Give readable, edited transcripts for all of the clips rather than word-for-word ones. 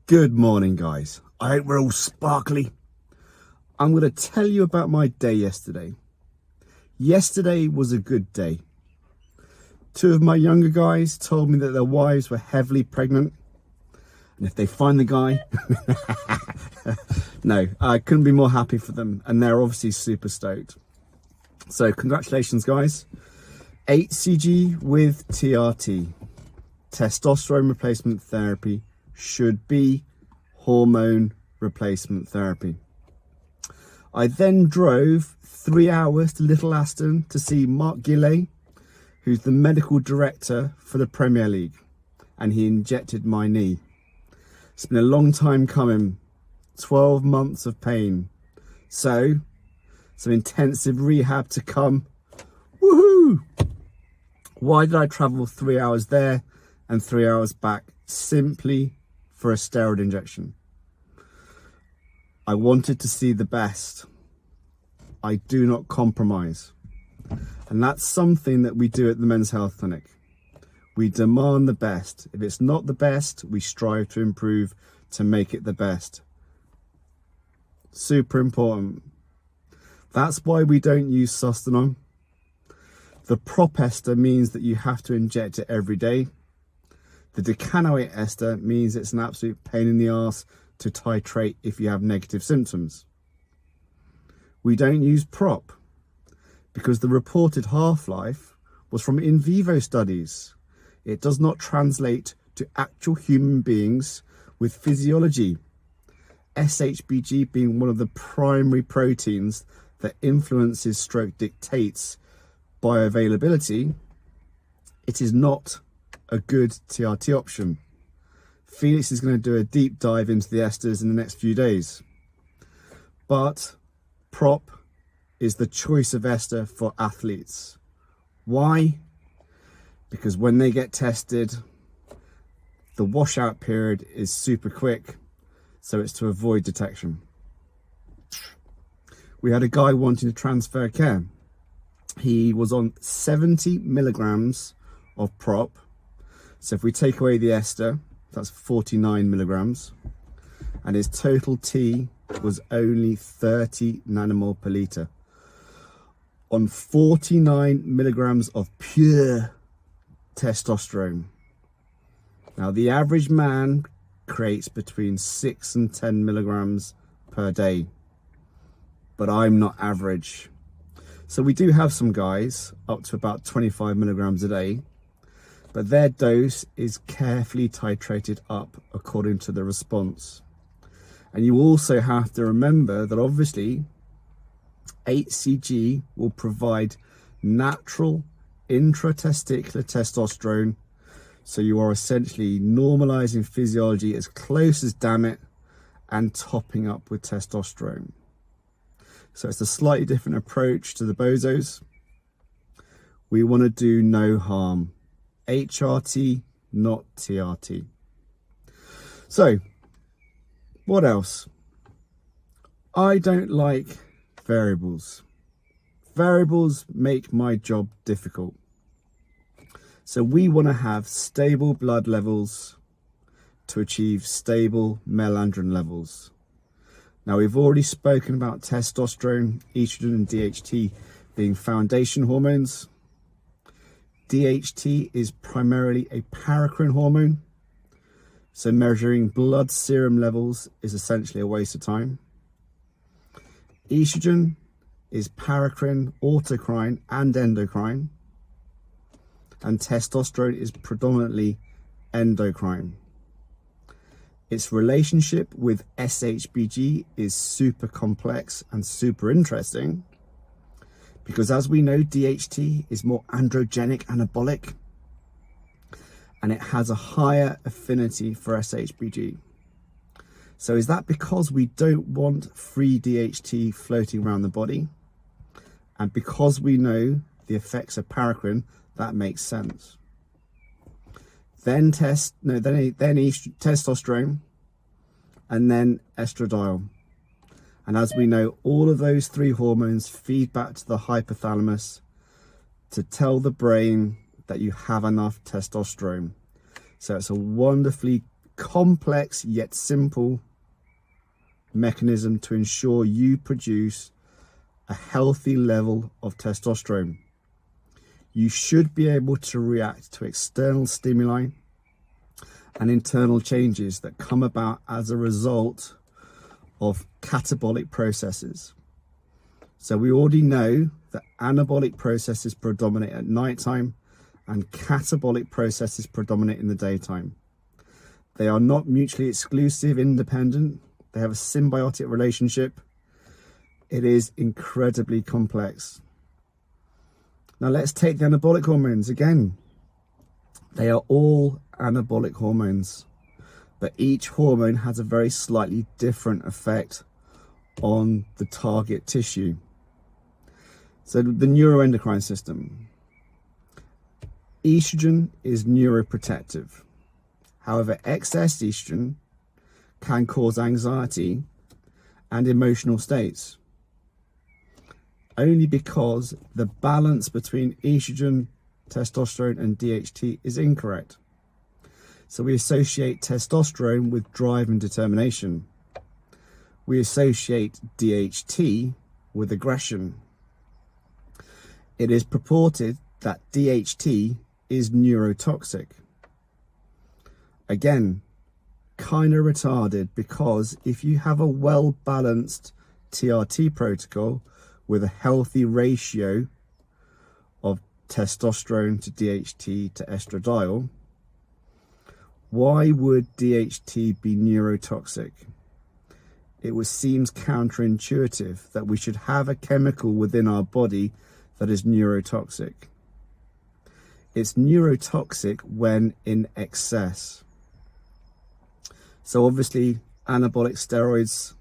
Good morning, guys. I hope we're all sparkly. I'm going to tell you about my day yesterday. Yesterday was a good day. Two of my younger guys told me that their wives were heavily pregnant. And if they find the guy, no, I couldn't be more happy for them. And they're obviously super stoked. So congratulations, guys. HCG with TRT, testosterone replacement therapy, should be hormone replacement therapy. I then drove 3 hours to Little Aston to see Mark Gilley, who's the medical director for the Premier League, and he injected my knee. It's been a long time coming, 12 months of pain. So, some intensive rehab to come. Woohoo! Why did I travel 3 hours there and 3 hours back? Simply for a steroid injection. I wanted to see the best. I do not compromise. And that's something that we do at the Men's Health Clinic. We demand the best. If it's not the best, we strive to improve to make it the best. Super important. That's why we don't use Sustanon. The prop ester means that you have to inject it every day. The decanoate ester means it's an absolute pain in the arse to titrate if you have negative symptoms. We don't use prop because the reported half-life was from in vivo studies. It does not translate to actual human beings with physiology. SHBG being one of the primary proteins that influences stroke dictates bioavailability, it is not a good TRT option. Felix is going to do a deep dive into the esters in the next few days. But prop is the choice of ester for athletes. Why? Because when they get tested, the washout period is super quick, so it's to avoid detection. We had a guy wanting to transfer care. He was on 70 milligrams of prop. So if we take away the ester, that's 49 milligrams. And his total T was only 30 nanomole per litre. On 49 milligrams of pure testosterone. Now the average man creates between 6 and 10 milligrams per day. But I'm not average. So we do have some guys up to about 25 milligrams a day, but their dose is carefully titrated up according to the response. And you also have to remember that obviously HCG will provide natural intratesticular testosterone, so you are essentially normalizing physiology as close as damn it and topping up with testosterone. So it's a slightly different approach to the bozos. We want to do no harm. HRT, not TRT. So, what else? I don't like variables. Variables make my job difficult. So we want to have stable blood levels to achieve stable melandrin levels. Now, we've already spoken about testosterone, estrogen, and DHT being foundation hormones. DHT is primarily a paracrine hormone, so measuring blood serum levels is essentially a waste of time. Estrogen is paracrine, autocrine, and endocrine, and testosterone is predominantly endocrine. Its relationship with SHBG is super complex and super interesting because, as we know, DHT is more androgenic anabolic and it has a higher affinity for SHBG. So is that because we don't want free DHT floating around the body? And because we know the effects of paracrine, that makes sense. Then testosterone, and then estradiol. And as we know, all of those three hormones feed back to the hypothalamus to tell the brain that you have enough testosterone. So it's a wonderfully complex yet simple mechanism to ensure you produce a healthy level of testosterone. You should be able to react to external stimuli and internal changes that come about as a result of catabolic processes. So we already know that anabolic processes predominate at nighttime and catabolic processes predominate in the daytime. They are not mutually exclusive, independent. They have a symbiotic relationship. It is incredibly complex. Now let's take the anabolic hormones again. They are all anabolic hormones, but each hormone has a very slightly different effect on the target tissue. So the neuroendocrine system. Estrogen is neuroprotective. However, excess estrogen can cause anxiety and emotional states, only because the balance between estrogen, testosterone and DHT is incorrect. So we associate testosterone with drive and determination. We associate DHT with aggression. It is purported that DHT is neurotoxic. Again, kind of retarded, because if you have a well-balanced TRT protocol with a healthy ratio of testosterone to DHT to estradiol, why would DHT be neurotoxic? It seems counterintuitive that we should have a chemical within our body that is neurotoxic. It's neurotoxic when in excess. So obviously anabolic steroids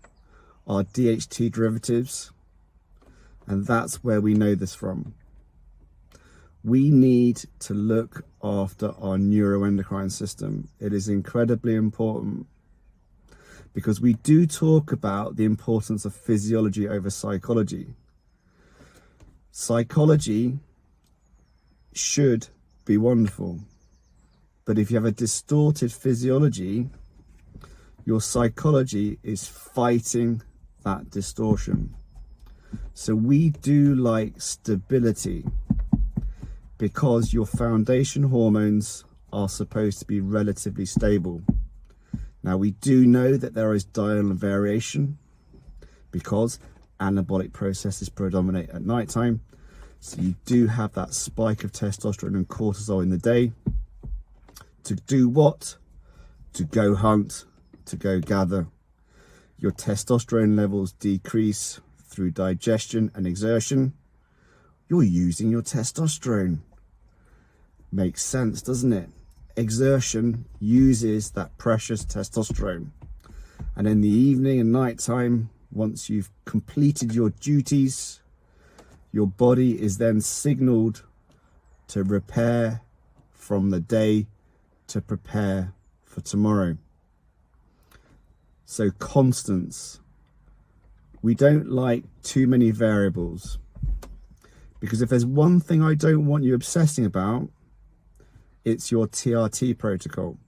are DHT derivatives, and that's where we know this from. We need to look after our neuroendocrine system. It is incredibly important, because we do talk about the importance of physiology over psychology. Psychology should be wonderful, but if you have a distorted physiology, your psychology is fighting that distortion. So we do like stability, because your foundation hormones are supposed to be relatively stable. Now we do know that there is diurnal variation, because anabolic processes predominate at nighttime. So you do have that spike of testosterone and cortisol in the day. To do what? To go hunt, to go gather. Your testosterone levels decrease through digestion and exertion. You're using your testosterone. Makes sense, doesn't it? Exertion uses that precious testosterone. And in the evening and nighttime, once you've completed your duties, your body is then signaled to repair from the day to prepare for tomorrow. So constants. We don't like too many variables, because if there's one thing I don't want you obsessing about, it's your TRT protocol.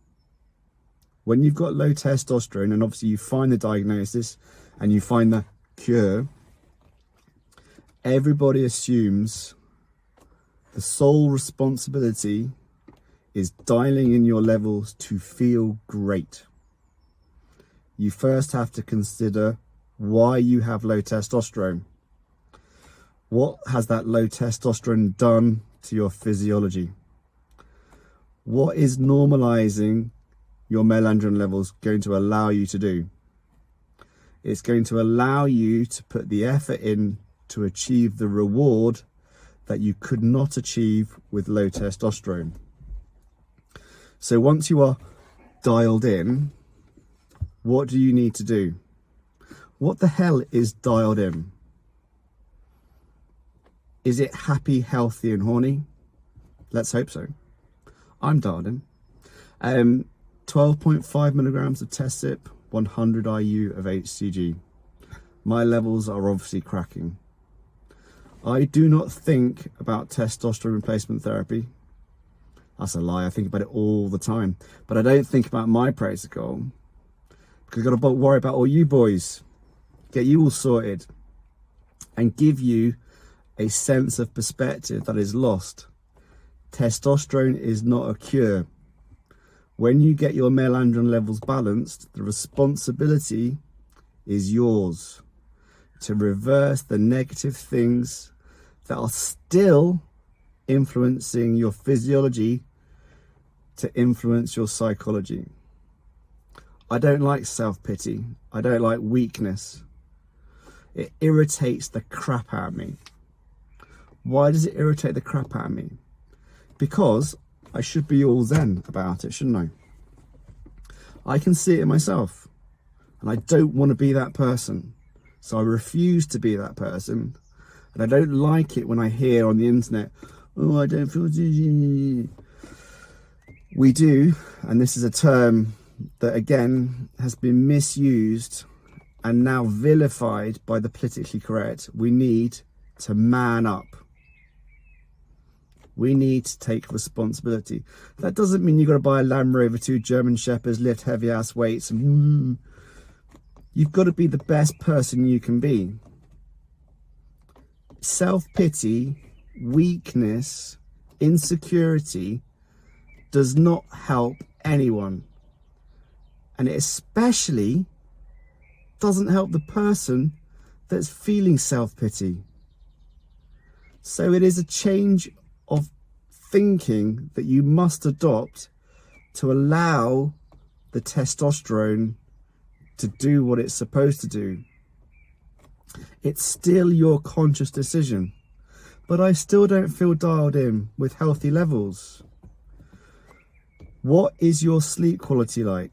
When you've got low testosterone, and obviously you find the diagnosis and you find the cure, everybody assumes the sole responsibility is dialing in your levels to feel great. You first have to consider why you have low testosterone. What has that low testosterone done to your physiology? What is normalizing your melandrin levels going to allow you to do? It's going to allow you to put the effort in to achieve the reward that you could not achieve with low testosterone. So once you are dialed in, what do you need to do? What the hell is dialed in? Is it happy, healthy and horny? Let's hope so. I'm dialed in. 12.5 milligrams of TestSip, 100 IU of HCG. My levels are obviously cracking. I do not think about testosterone replacement therapy. That's a lie. I think about it all the time. But I don't think about my protocol because I've got to worry about all you boys, get you all sorted, and give you a sense of perspective that is lost. Testosterone is not a cure. When you get your male androgen levels balanced, the responsibility is yours to reverse the negative things that are still influencing your physiology to influence your psychology. I don't like self-pity. I don't like weakness. It irritates the crap out of me. Why does it irritate the crap out of me? Because I should be all zen about it, shouldn't I? I can see it myself, and I don't want to be that person. So I refuse to be that person. And I don't like it when I hear on the internet, oh, I don't feel... We do, and this is a term that again has been misused and now vilified by the politically correct. We need to man up. We need to take responsibility. That doesn't mean you've got to buy a Land Rover, 2 German Shepherds, lift heavy ass weights. You've got to be the best person you can be. Self-pity, weakness, insecurity does not help anyone. And it especially doesn't help the person that's feeling self-pity. So it is a change of thinking that you must adopt to allow the testosterone to do what it's supposed to do. It's still your conscious decision, but I still don't feel dialed in with healthy levels. What is your sleep quality like?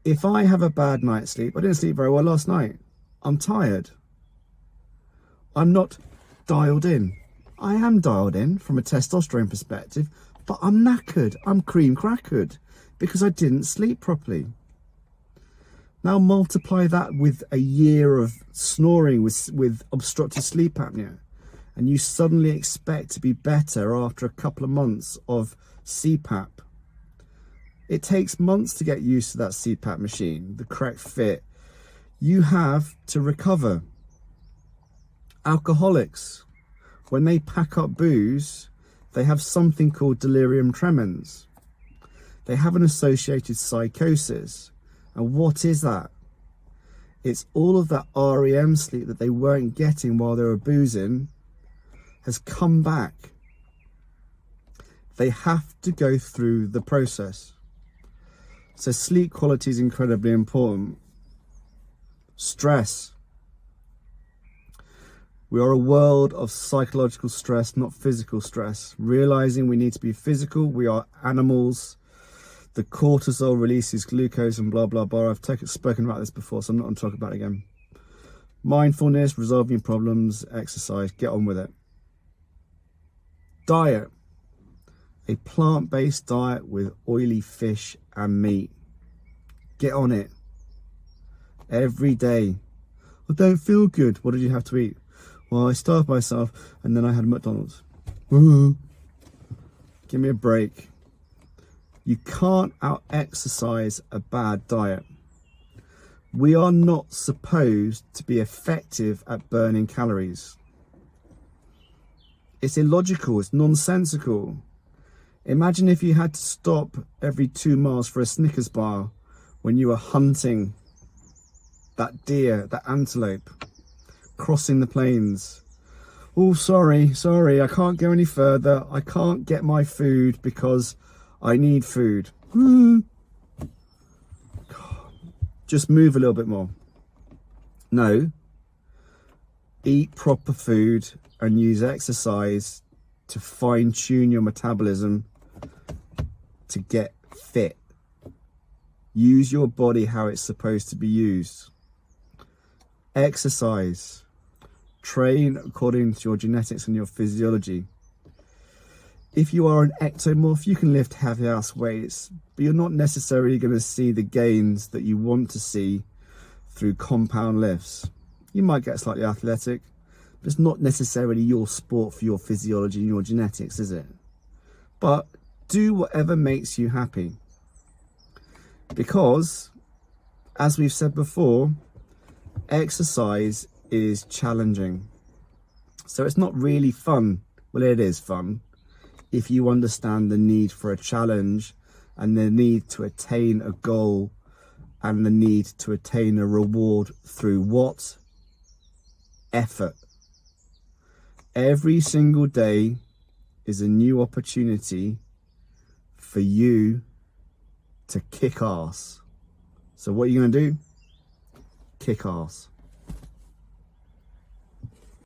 If I have a bad night's sleep, I didn't sleep very well last night. I'm tired. I'm not dialed in. I am dialed in from a testosterone perspective, but I'm knackered. I'm cream crackered because I didn't sleep properly. Now multiply that with a year of snoring with obstructive sleep apnea, and you suddenly expect to be better after a couple of months of CPAP. It takes months to get used to that CPAP machine, the correct fit. You have to recover. Alcoholics, when they pack up booze, they have something called delirium tremens. They have an associated psychosis. And what is that? It's all of that REM sleep that they weren't getting while they were boozing has come back. They have to go through the process. So sleep quality is incredibly important. Stress. We are a world of psychological stress, not physical stress. Realizing we need to be physical. We are animals. The cortisol releases glucose and blah, blah, blah. I've spoken about this before, so I'm not going to talk about it again. Mindfulness, resolving problems, exercise, get on with it. Diet. A plant-based diet with oily fish and meat. Get on it. Every day. I don't feel good. What did you have to eat? Well, I starved myself and then I had McDonald's. Woo-hoo. Give me a break. You can't out-exercise a bad diet. We are not supposed to be effective at burning calories. It's illogical, it's nonsensical. Imagine if you had to stop every 2 miles for a Snickers bar when you were hunting that deer, that antelope, crossing the plains. Oh, sorry, I can't go any further. I can't get my food because I need food. Just move a little bit more. No. Eat proper food and use exercise to fine-tune your metabolism to get fit. Use your body how it's supposed to be used. Exercise. Train according to your genetics and your physiology. If you are an ectomorph, you can lift heavy ass weights, but you're not necessarily going to see the gains that you want to see through compound lifts. You might get slightly athletic, but it's not necessarily your sport for your physiology and your genetics, is it? but do whatever makes you happy. Because, as we've said before, exercise is challenging. So it's not really fun. Well, it is fun if you understand the need for a challenge and the need to attain a goal and the need to attain a reward through what? Effort. Every single day is a new opportunity for you to kick ass. So what are you going to do? Kick ass.